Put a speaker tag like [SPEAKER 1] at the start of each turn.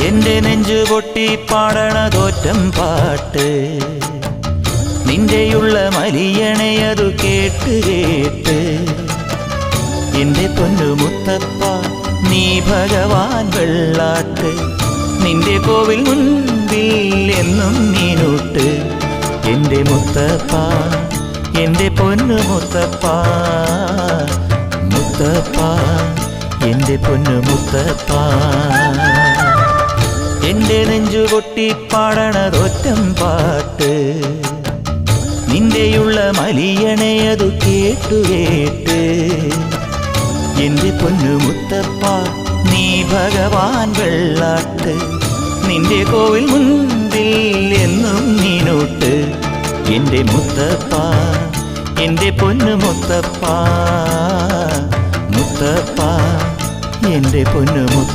[SPEAKER 1] എന്റെ നെഞ്ചു പൊട്ടി പാടണതോറ്റം പാട്ട് നിന്റെയുള്ള മലിയണയതു കേട്ട് കേട്ട് എന്റെ പൊന്നു മുത്തപ്പ നീ ഭഗവാൻ വെള്ളാട്ട് നിന്റെ കോവിൽ മുൻപിൽ എന്നും നീനൂട്ട് എന്റെ മുത്തപ്പ എന്റെ പൊന്നു മുത്തപ്പ മുത്തപ്പ എന്റെ പൊന്നു മുത്തപ്പ എന്റെ നെഞ്ചു പൊട്ടി പാടണതൊറ്റം പാട്ട് നിന്റെയുള്ള മലിയണയതു കേട്ടു കേട്ട് എന്റെ പൊന്നു മുത്തപ്പ നീ ഭഗവാൻ വെള്ളാട്ട് നിന്റെ കോവിൽ മുൻപിൽ എന്നും നീനൂട്ട് എന്റെ മുത്തപ്പ എന്റെ പൊന്നു മുത്തപ്പ മുത്തപ്പ എന്റെ പൊന്നു മുത്തപ്പ.